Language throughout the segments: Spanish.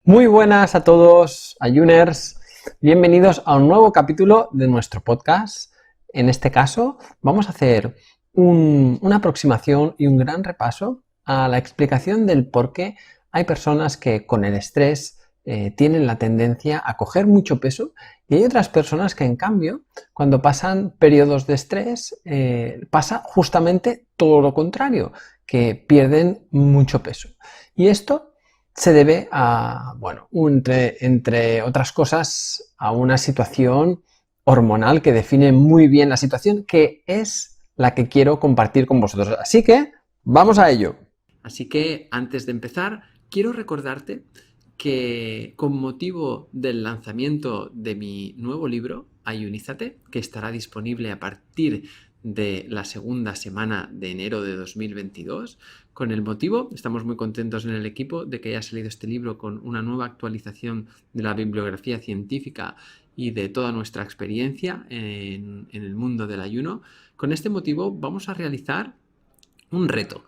Muy buenas a todos, ayuners. Bienvenidos a un nuevo capítulo de nuestro podcast. En este caso, vamos a hacer una aproximación y un gran repaso a la explicación del por qué hay personas que con el estrés tienen la tendencia a coger mucho peso y hay otras personas que, en cambio, cuando pasan periodos de estrés, pasa justamente todo lo contrario, que pierden mucho peso. Y esto se debe a, bueno, entre otras cosas, a una situación hormonal que define muy bien la situación, que es la que quiero compartir con vosotros. Así que, vamos a ello. Así que, antes de empezar, quiero recordarte que con motivo del lanzamiento de mi nuevo libro, Ayunízate, que estará disponible a partir de la segunda semana de enero de 2022, con el motivo, estamos muy contentos en el equipo de que haya salido este libro con una nueva actualización de la bibliografía científica y de toda nuestra experiencia en el mundo del ayuno. Con este motivo vamos a realizar un reto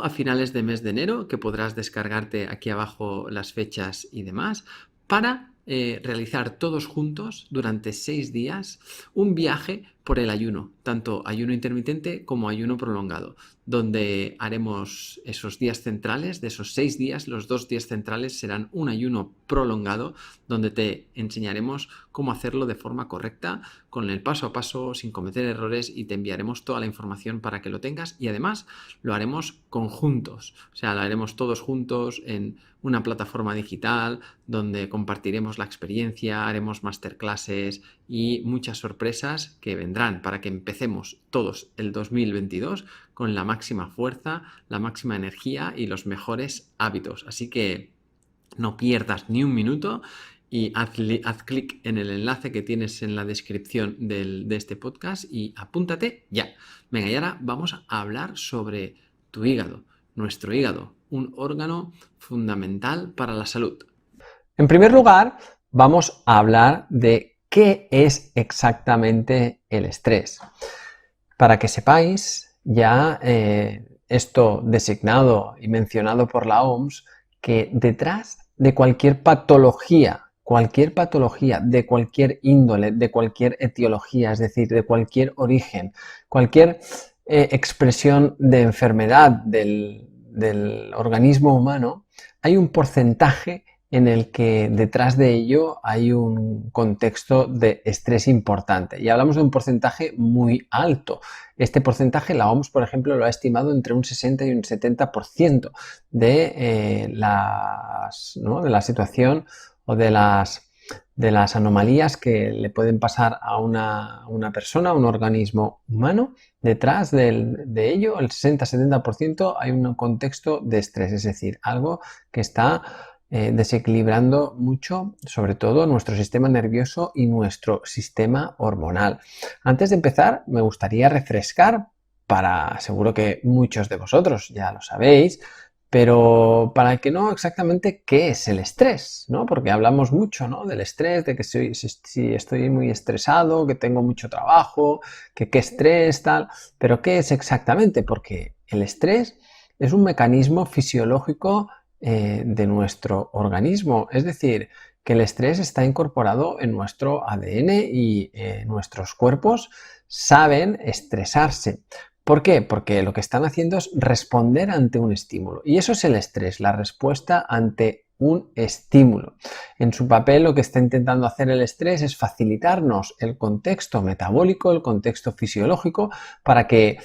a finales de mes de enero, que podrás descargarte aquí abajo las fechas y demás, para realizar todos juntos durante 6 días un viaje por el ayuno, tanto ayuno intermitente como ayuno prolongado, donde haremos esos días centrales. De esos 6 días, los 2 días centrales serán un ayuno prolongado, donde te enseñaremos cómo hacerlo de forma correcta, con el paso a paso, sin cometer errores, y te enviaremos toda la información para que lo tengas. Y además lo haremos conjuntos, o sea, lo haremos todos juntos en una plataforma digital donde compartiremos la experiencia, haremos masterclasses y muchas sorpresas que vendrán para que empecemos todos el 2022 con la máxima fuerza, la máxima energía y los mejores hábitos. Así que no pierdas ni un minuto y haz clic en el enlace que tienes en la descripción de este podcast y apúntate ya. Venga, y ahora vamos a hablar sobre tu hígado, nuestro hígado, un órgano fundamental para la salud. En primer lugar, vamos a hablar de qué es exactamente el estrés. Para que sepáis, ya esto designado y mencionado por la OMS, que detrás de cualquier patología de cualquier índole, de cualquier etiología, es decir, de cualquier origen, cualquier expresión de enfermedad del organismo humano, hay un porcentaje en el que detrás de ello hay un contexto de estrés importante. Y hablamos de un porcentaje muy alto. Este porcentaje, la OMS, por ejemplo, lo ha estimado entre un 60 y un 70% de la situación o de las anomalías que le pueden pasar a una persona, a un organismo humano. Detrás de ello, el 60-70% hay un contexto de estrés, es decir, algo que está desequilibrando mucho, sobre todo nuestro sistema nervioso y nuestro sistema hormonal. Antes de empezar, me gustaría refrescar, seguro que muchos de vosotros ya lo sabéis, pero para el que no exactamente qué es el estrés, ¿no? Porque hablamos mucho, ¿no?, del estrés, de que si estoy muy estresado, que tengo mucho trabajo, que qué estrés, tal, pero ¿qué es exactamente? Porque el estrés es un mecanismo fisiológico de nuestro organismo, es decir, que el estrés está incorporado en nuestro ADN y nuestros cuerpos saben estresarse. ¿Por qué? Porque lo que están haciendo es responder ante un estímulo. Y eso es el estrés, la respuesta ante un estímulo. En su papel, lo que está intentando hacer el estrés es facilitarnos el contexto metabólico, el contexto fisiológico, para que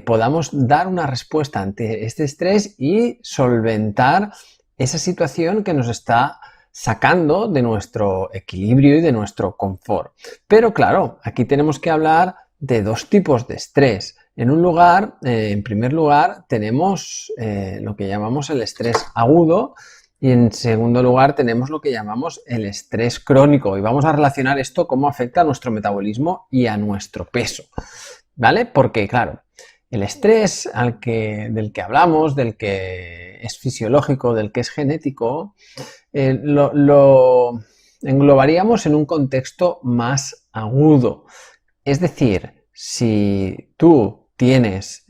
podamos dar una respuesta ante este estrés y solventar esa situación que nos está sacando de nuestro equilibrio y de nuestro confort. Pero claro, aquí tenemos que hablar de dos tipos de estrés. En primer lugar, tenemos lo que llamamos el estrés agudo y en segundo lugar tenemos lo que llamamos el estrés crónico. Y vamos a relacionar esto cómo afecta a nuestro metabolismo y a nuestro peso, ¿vale? Porque, claro, el estrés del que hablamos, del que es fisiológico, del que es genético, lo englobaríamos en un contexto más agudo. Es decir, si tú tienes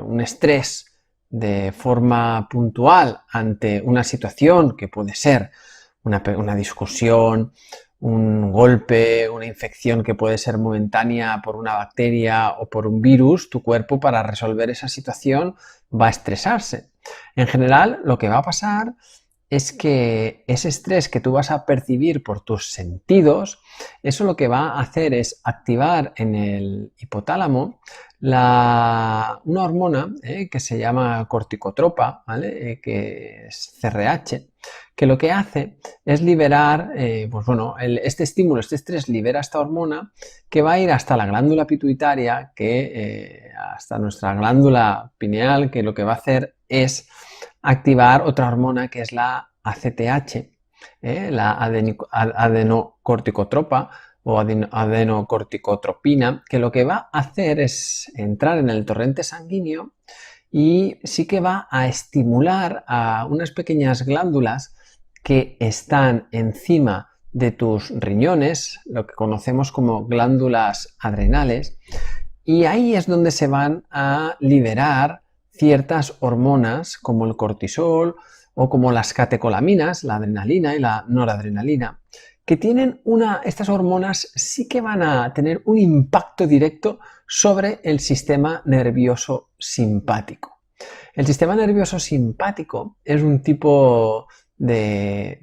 un estrés de forma puntual ante una situación que puede ser una discusión, un golpe, una infección que puede ser momentánea por una bacteria o por un virus, tu cuerpo para resolver esa situación va a estresarse. En general, lo que va a pasar es que ese estrés que tú vas a percibir por tus sentidos, eso lo que va a hacer es activar en el hipotálamo una hormona que se llama corticotropa, ¿vale? Que es CRH, que lo que hace es liberar, este estímulo, este estrés libera esta hormona que va a ir hasta la glándula pituitaria, hasta nuestra glándula pineal, que lo que va a hacer es activar otra hormona que es la ACTH, la adenocorticotropa o adenocorticotropina, que lo que va a hacer es entrar en el torrente sanguíneo y sí que va a estimular a unas pequeñas glándulas que están encima de tus riñones, lo que conocemos como glándulas adrenales, y ahí es donde se van a liberar ciertas hormonas como el cortisol o como las catecolaminas, la adrenalina y la noradrenalina, que tienen estas hormonas sí que van a tener un impacto directo sobre el sistema nervioso simpático. El sistema nervioso simpático es un tipo de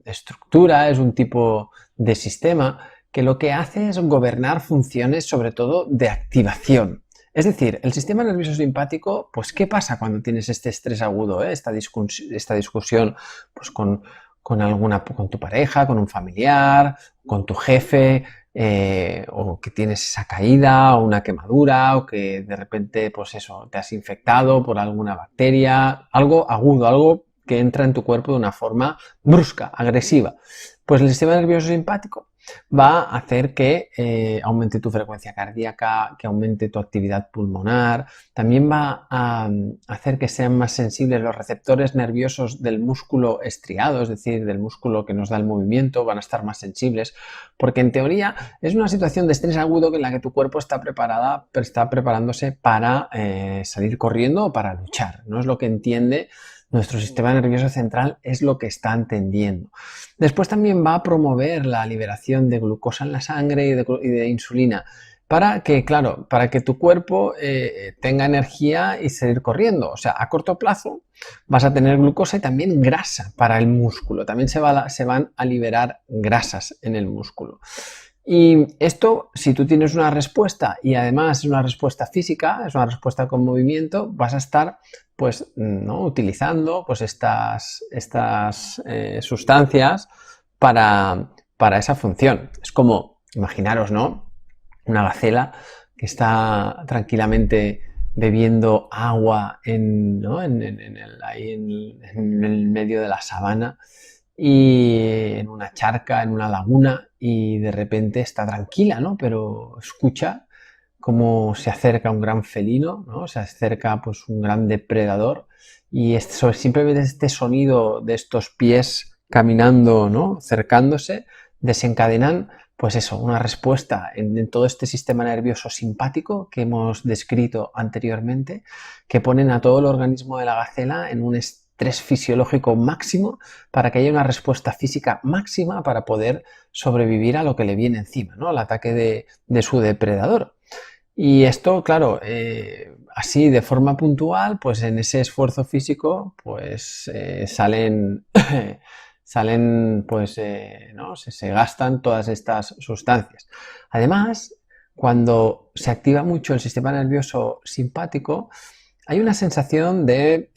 estructura, es un tipo de sistema que lo que hace es gobernar funciones sobre todo de activación. Es decir, el sistema nervioso simpático, pues ¿qué pasa cuando tienes este estrés agudo, esta discusión pues, con tu pareja, con un familiar, con tu jefe, o que tienes esa caída o una quemadura o que de repente pues eso, te has infectado por alguna bacteria, algo agudo, algo que entra en tu cuerpo de una forma brusca, agresiva? Pues el sistema nervioso simpático va a hacer que aumente tu frecuencia cardíaca, que aumente tu actividad pulmonar, también va a hacer que sean más sensibles los receptores nerviosos del músculo estriado, es decir, del músculo que nos da el movimiento, van a estar más sensibles, porque en teoría es una situación de estrés agudo en la que tu cuerpo está preparándose para salir corriendo o para luchar, no es lo que entiende nuestro sistema nervioso central, es lo que está entendiendo. Después también va a promover la liberación de glucosa en la sangre y de insulina para que tu cuerpo tenga energía y seguir corriendo. O sea, a corto plazo vas a tener glucosa y también grasa para el músculo. También se van a liberar grasas en el músculo. Y esto, si tú tienes una respuesta y además es una respuesta física, es una respuesta con movimiento, vas a estar pues, ¿no? utilizando pues, estas sustancias para esa función. Es como, imaginaros, ¿no? Una gacela que está tranquilamente bebiendo agua en el medio de la sabana y en una charca, en una laguna, y de repente está tranquila, ¿no? Pero escucha cómo se acerca un gran felino, ¿no? Se acerca pues un gran depredador y simplemente este sonido de estos pies caminando, ¿no? Cercándose, desencadenan pues eso, una respuesta en todo este sistema nervioso simpático que hemos descrito anteriormente, que ponen a todo el organismo de la gacela en un estrés fisiológico máximo para que haya una respuesta física máxima para poder sobrevivir a lo que le viene encima, ¿no? Al ataque de su depredador. Y esto, claro, así de forma puntual, pues en ese esfuerzo físico, pues salen pues, ¿no? se gastan todas estas sustancias. Además, cuando se activa mucho el sistema nervioso simpático, hay una sensación que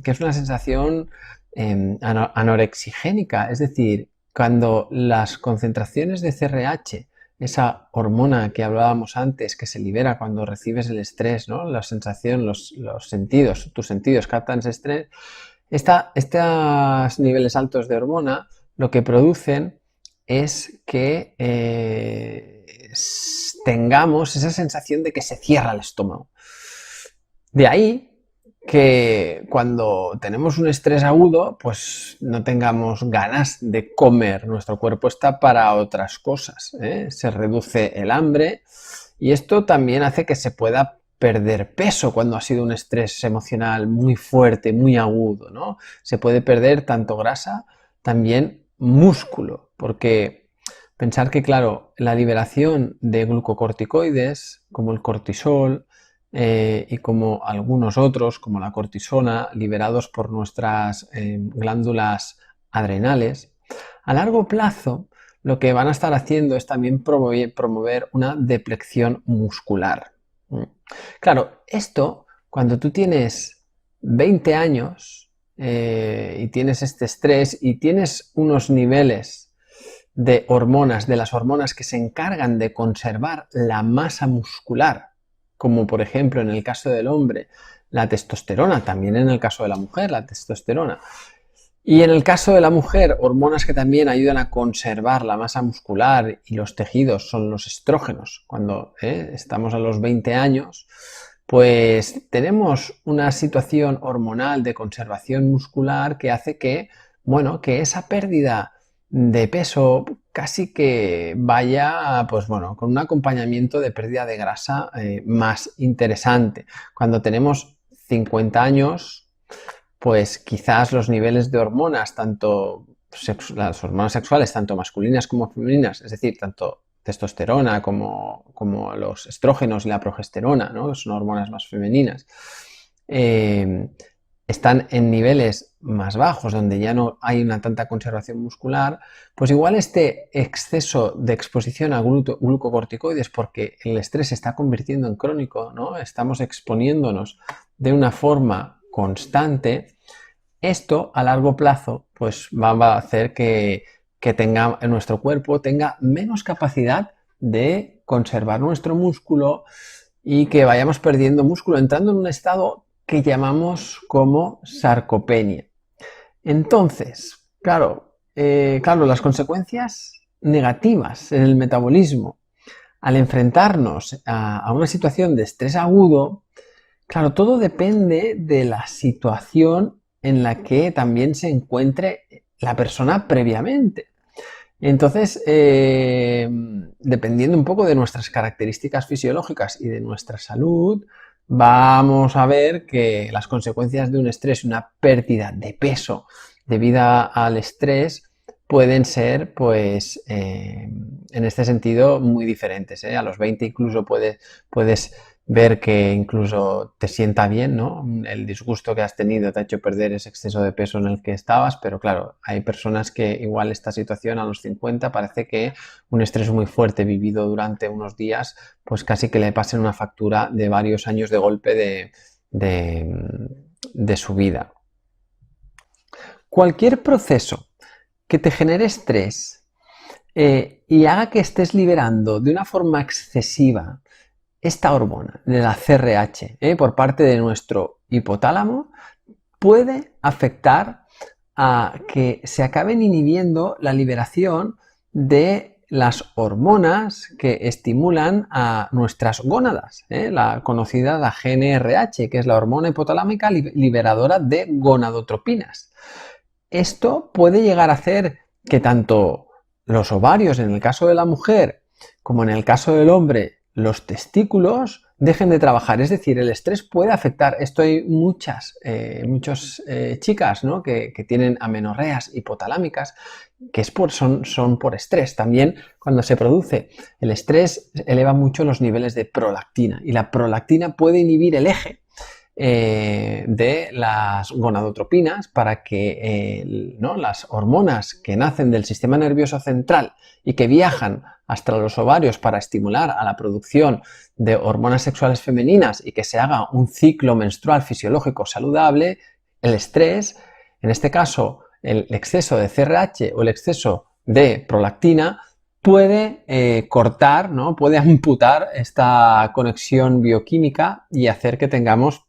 es una sensación anorexigénica, es decir, cuando las concentraciones de CRH, esa hormona que hablábamos antes, que se libera cuando recibes el estrés, ¿no? La sensación, los sentidos, tus sentidos captan ese estrés. Estos niveles altos de hormona lo que producen es que tengamos esa sensación de que se cierra el estómago. De ahí que cuando tenemos un estrés agudo, pues no tengamos ganas de comer. Nuestro cuerpo está para otras cosas, ¿eh? Se reduce el hambre y esto también hace que se pueda perder peso cuando ha sido un estrés emocional muy fuerte, muy agudo, ¿no? Se puede perder tanto grasa, también músculo, porque pensar que, claro, la liberación de glucocorticoides, como el cortisol, y como algunos otros, como la cortisona, liberados por nuestras glándulas adrenales, a largo plazo lo que van a estar haciendo es también promover una deplección muscular. Claro, esto cuando tú tienes 20 años y tienes este estrés y tienes unos niveles de hormonas, de las hormonas que se encargan de conservar la masa muscular, como por ejemplo en el caso del hombre la testosterona, también en el caso de la mujer la testosterona, y en el caso de la mujer, hormonas que también ayudan a conservar la masa muscular y los tejidos son los estrógenos. Cuando estamos a los 20 años, pues tenemos una situación hormonal de conservación muscular que hace que, bueno, que esa pérdida de peso casi que vaya, pues bueno, con un acompañamiento de pérdida de grasa más interesante. Cuando tenemos 50 años, pues quizás los niveles de hormonas, tanto las hormonas sexuales, tanto masculinas como femeninas, es decir, tanto testosterona como los estrógenos y la progesterona, ¿no? Que son hormonas más femeninas, están en niveles más bajos, donde ya no hay una tanta conservación muscular, pues igual este exceso de exposición a glucocorticoides, porque el estrés se está convirtiendo en crónico, ¿no? Estamos exponiéndonos de una forma constante, esto a largo plazo pues va a hacer que nuestro cuerpo tenga menos capacidad de conservar nuestro músculo y que vayamos perdiendo músculo, entrando en un estado que llamamos como sarcopenia. Entonces, claro, las consecuencias negativas en el metabolismo al enfrentarnos a una situación de estrés agudo, claro, todo depende de la situación en la que también se encuentre la persona previamente. Entonces, dependiendo un poco de nuestras características fisiológicas y de nuestra salud, vamos a ver que las consecuencias de un estrés y una pérdida de peso debido al estrés pueden ser, pues, en este sentido, muy diferentes. A los 20 incluso puedes ver que incluso te sienta bien, ¿no? El disgusto que has tenido te ha hecho perder ese exceso de peso en el que estabas, pero claro, hay personas que igual esta situación a los 50 parece que un estrés muy fuerte vivido durante unos días, pues casi que le pasen una factura de varios años de golpe de su vida. Cualquier proceso que te genere estrés y haga que estés liberando de una forma excesiva esta hormona de la CRH por parte de nuestro hipotálamo puede afectar a que se acaben inhibiendo la liberación de las hormonas que estimulan a nuestras gónadas, la conocida la GnRH, que es la hormona hipotalámica liberadora de gonadotropinas. Esto puede llegar a hacer que tanto los ovarios, en el caso de la mujer, como en el caso del hombre, los testículos dejen de trabajar. Es decir, el estrés puede afectar. Esto hay muchas chicas, ¿no? que tienen amenorreas hipotalámicas que son por estrés. También cuando se produce el estrés eleva mucho los niveles de prolactina y la prolactina puede inhibir el eje de las gonadotropinas para que las hormonas que nacen del sistema nervioso central y que viajan hasta los ovarios para estimular a la producción de hormonas sexuales femeninas y que se haga un ciclo menstrual fisiológico saludable, el estrés, en este caso el exceso de CRH o el exceso de prolactina, puede cortar, ¿no? Puede amputar esta conexión bioquímica y hacer que tengamos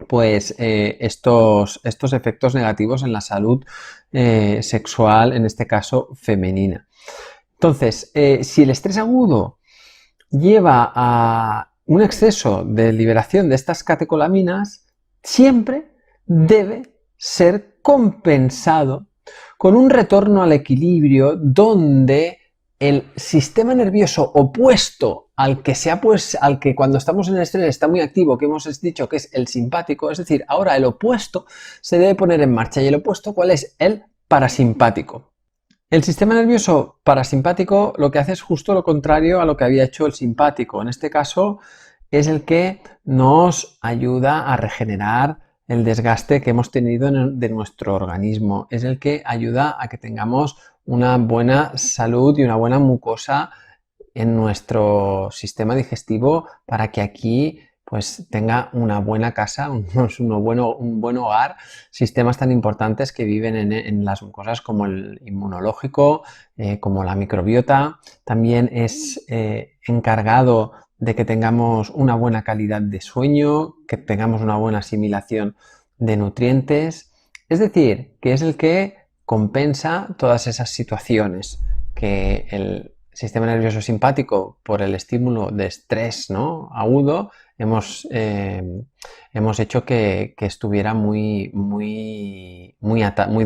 pues estos efectos negativos en la salud sexual, en este caso femenina. Entonces, si el estrés agudo lleva a un exceso de liberación de estas catecolaminas, siempre debe ser compensado con un retorno al equilibrio donde el sistema nervioso opuesto al que cuando estamos en el estrés está muy activo, que hemos dicho que es el simpático, es decir, ahora el opuesto se debe poner en marcha. ¿Y el opuesto cuál es? El parasimpático. El sistema nervioso parasimpático lo que hace es justo lo contrario a lo que había hecho el simpático. En este caso es el que nos ayuda a regenerar el desgaste que hemos tenido de nuestro organismo. Es el que ayuda a que tengamos una buena salud y una buena mucosa en nuestro sistema digestivo para que aquí pues tenga una buena casa, un buen hogar, sistemas tan importantes que viven en las mucosas como el inmunológico, como la microbiota. También es encargado de que tengamos una buena calidad de sueño, que tengamos una buena asimilación de nutrientes. Es decir, que es el que compensa todas esas situaciones que el sistema nervioso simpático, por el estímulo de estrés, ¿no?, agudo, hemos hecho que estuviera muy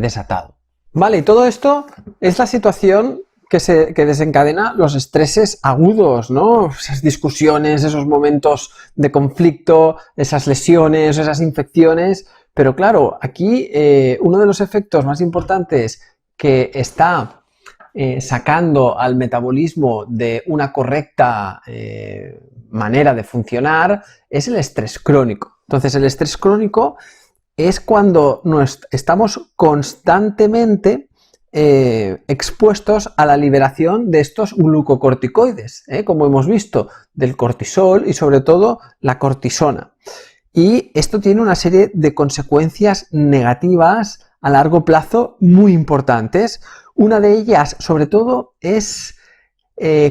desatado. Vale, y todo esto es la situación que desencadena los estreses agudos, ¿no? Esas discusiones, esos momentos de conflicto, esas lesiones, esas infecciones. Pero claro, aquí uno de los efectos más importantes que está sacando al metabolismo de una correcta manera de funcionar es el estrés crónico. Entonces, el estrés crónico es cuando estamos constantemente expuestos a la liberación de estos glucocorticoides, como hemos visto, del cortisol y sobre todo la cortisona. Y esto tiene una serie de consecuencias negativas a largo plazo muy importantes. Una de ellas, sobre todo, es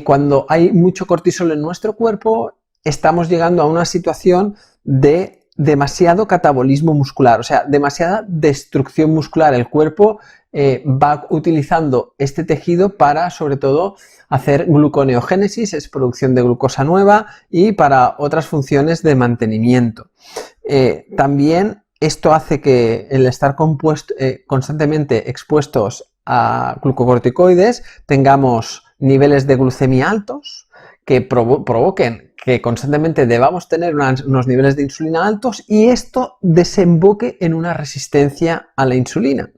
cuando hay mucho cortisol en nuestro cuerpo, estamos llegando a una situación de demasiado catabolismo muscular, o sea, demasiada destrucción muscular. El cuerpo va utilizando este tejido para, sobre todo, hacer gluconeogénesis, es producción de glucosa nueva, y para otras funciones de mantenimiento. También esto hace que el estar constantemente expuestos a glucocorticoides tengamos niveles de glucemia altos que provoquen que constantemente debamos tener unos niveles de insulina altos y esto desemboque en una resistencia a la insulina.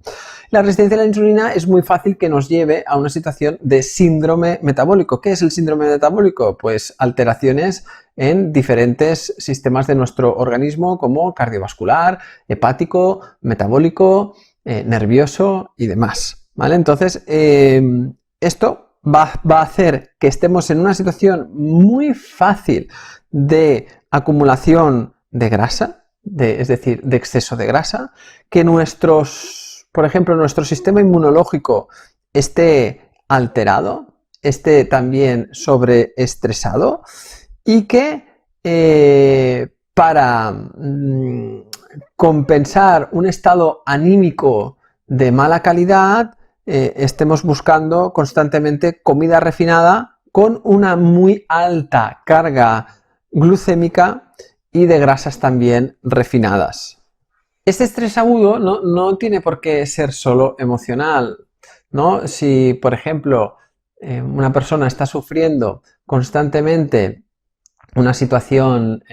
La resistencia a la insulina es muy fácil que nos lleve a una situación de síndrome metabólico. ¿Qué es el síndrome metabólico? Pues alteraciones en diferentes sistemas de nuestro organismo como cardiovascular, hepático, metabólico, nervioso y demás, ¿vale? Entonces, esto va a hacer que estemos en una situación muy fácil de acumulación de grasa, es decir, de exceso de grasa, que por ejemplo, nuestro sistema inmunológico esté alterado, esté también sobreestresado y que para compensar un estado anímico de mala calidad, estemos buscando constantemente comida refinada con una muy alta carga glucémica y de grasas también refinadas. Este estrés agudo no tiene por qué ser solo emocional, ¿no? Si, por ejemplo, una persona está sufriendo constantemente una situación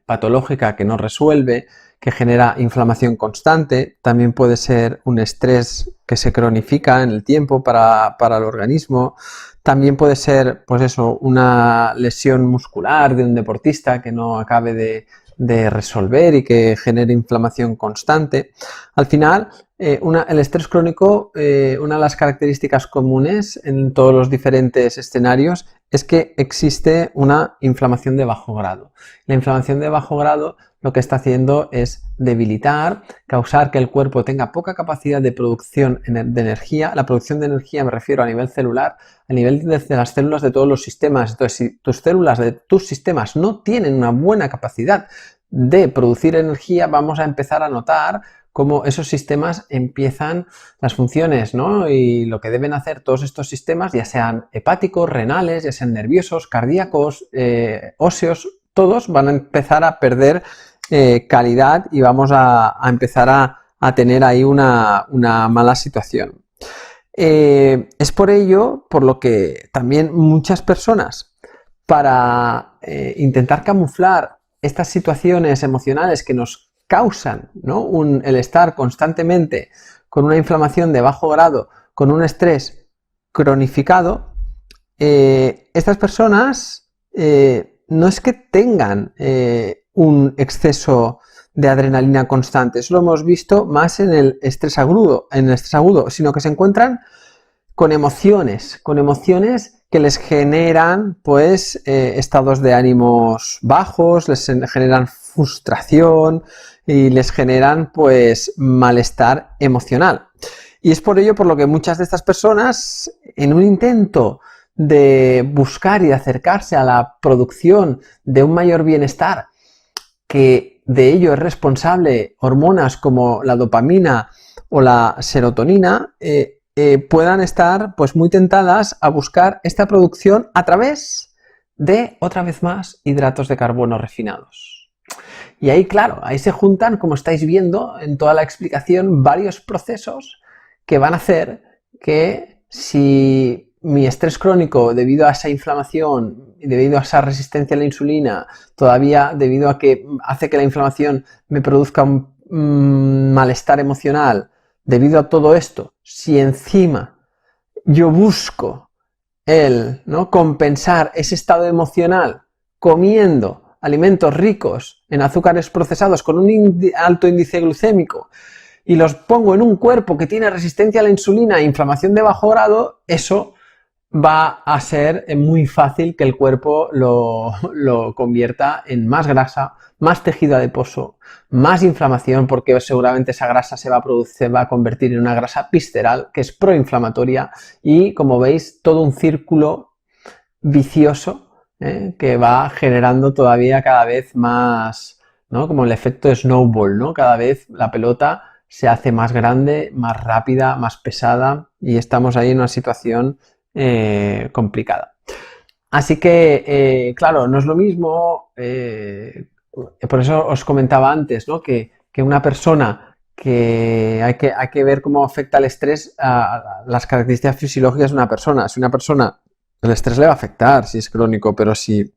patológica que no resuelve, que genera inflamación constante, también puede ser un estrés que se cronifica en el tiempo para el organismo, también puede ser, pues eso, una lesión muscular de un deportista que no acabe de resolver y que genere inflamación constante. Al final, el estrés crónico, una de las características comunes en todos los diferentes escenarios es que existe una inflamación de bajo grado. La inflamación de bajo grado lo que está haciendo es debilitar, causar que el cuerpo tenga poca capacidad de producción de energía. La producción de energía me refiero a nivel celular, a nivel de las células de todos los sistemas. Entonces, si tus células de tus sistemas no tienen una buena capacidad de producir energía, vamos a empezar a notar cómo esos sistemas empiezan las funciones, ¿no? Y lo que deben hacer todos estos sistemas, ya sean hepáticos, renales, ya sean nerviosos, cardíacos, óseos, todos van a empezar a perder calidad y vamos a empezar a tener ahí una mala situación. Es por ello por lo que también muchas personas, para intentar camuflar estas situaciones emocionales que nos causan, ¿no?, el estar constantemente con una inflamación de bajo grado, con un estrés cronificado, estas personas no es que tengan un exceso de adrenalina constante, eso lo hemos visto más en el estrés agudo, sino que se encuentran con emociones que les generan pues estados de ánimos bajos, les generan frustración y les generan pues malestar emocional. Y es por ello por lo que muchas de estas personas, en un intento de buscar y de acercarse a la producción de un mayor bienestar, que de ello es responsable hormonas como la dopamina o la serotonina, puedan estar pues muy tentadas a buscar esta producción a través de, otra vez más, hidratos de carbono refinados. Y ahí, claro, ahí se juntan, como estáis viendo en toda la explicación, varios procesos que van a hacer que, si mi estrés crónico, debido a esa inflamación y debido a esa resistencia a la insulina, todavía debido a que hace que la inflamación me produzca un malestar emocional, debido a todo esto, si encima yo busco ¿no?, compensar ese estado emocional comiendo alimentos ricos en azúcares procesados con un alto índice glucémico, y los pongo en un cuerpo que tiene resistencia a la insulina e inflamación de bajo grado, eso va a ser muy fácil que el cuerpo lo convierta en más grasa, más tejido adiposo, más inflamación, porque seguramente esa grasa se va a convertir en una grasa visceral, que es proinflamatoria, y, como veis, todo un círculo vicioso que va generando todavía cada vez más, ¿no?, como el efecto snowball, ¿no? Cada vez la pelota se hace más grande, más rápida, más pesada, y estamos ahí en una situación complicada. Así que, claro, no es lo mismo, por eso os comentaba antes, ¿no?, que una persona que hay que ver cómo afecta el estrés a las características fisiológicas de una persona. Si una persona, el estrés le va a afectar si es crónico, pero si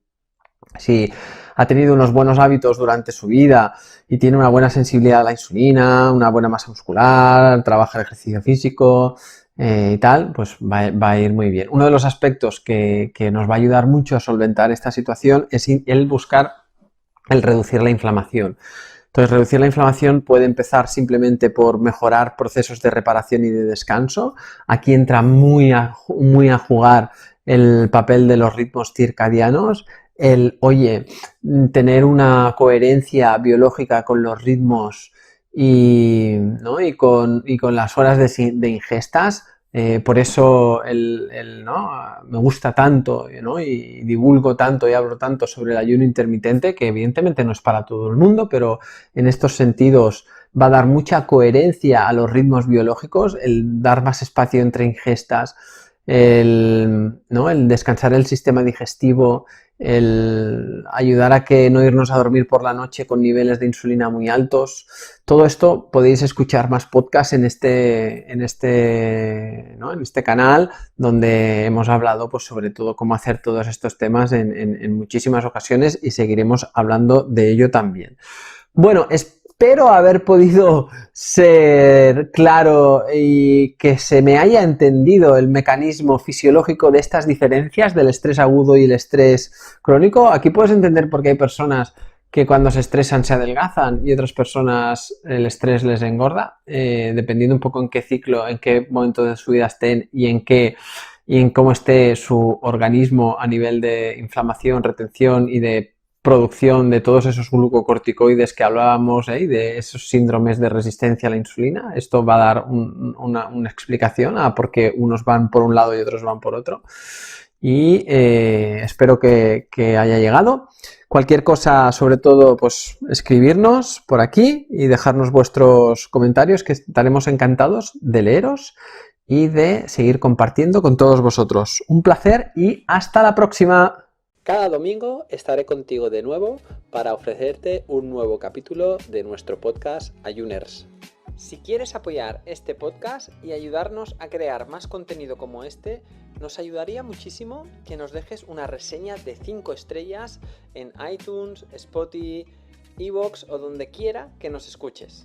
ha tenido unos buenos hábitos durante su vida y tiene una buena sensibilidad a la insulina, una buena masa muscular, trabaja el ejercicio físico y tal, pues va a ir muy bien. Uno de los aspectos que nos va a ayudar mucho a solventar esta situación es el buscar el reducir la inflamación. Entonces, reducir la inflamación puede empezar simplemente por mejorar procesos de reparación y de descanso. Aquí entra muy a jugar el papel de los ritmos circadianos, tener una coherencia biológica con los ritmos ¿no?, y con las horas de ingestas. Por eso ¿no?, me gusta tanto, ¿no?, y divulgo tanto y hablo tanto sobre el ayuno intermitente, que evidentemente no es para todo el mundo, pero en estos sentidos va a dar mucha coherencia a los ritmos biológicos, el dar más espacio entre ingestas, ¿no?, el descansar el sistema digestivo, el ayudar a que no irnos a dormir por la noche con niveles de insulina muy altos. Todo esto podéis escuchar más podcasts en este canal, donde hemos hablado pues sobre todo cómo hacer todos estos temas en muchísimas ocasiones, y seguiremos hablando de ello también. Bueno, espero haber podido ser claro y que se me haya entendido el mecanismo fisiológico de estas diferencias del estrés agudo y el estrés crónico. Aquí puedes entender por qué hay personas que cuando se estresan se adelgazan y otras personas el estrés les engorda, dependiendo un poco en qué ciclo, en qué momento de su vida estén y en cómo esté su organismo a nivel de inflamación, retención y de producción de todos esos glucocorticoides que hablábamos, y de esos síndromes de resistencia a la insulina. Esto va a dar una explicación a por qué unos van por un lado y otros van por otro. Y espero que haya llegado. Cualquier cosa, sobre todo, pues escribirnos por aquí y dejarnos vuestros comentarios, que estaremos encantados de leeros y de seguir compartiendo con todos vosotros. Un placer y hasta la próxima. Cada domingo estaré contigo de nuevo para ofrecerte un nuevo capítulo de nuestro podcast Ayuners. Si quieres apoyar este podcast y ayudarnos a crear más contenido como este, nos ayudaría muchísimo que nos dejes una reseña de 5 estrellas en iTunes, Spotify, iVoox o donde quiera que nos escuches.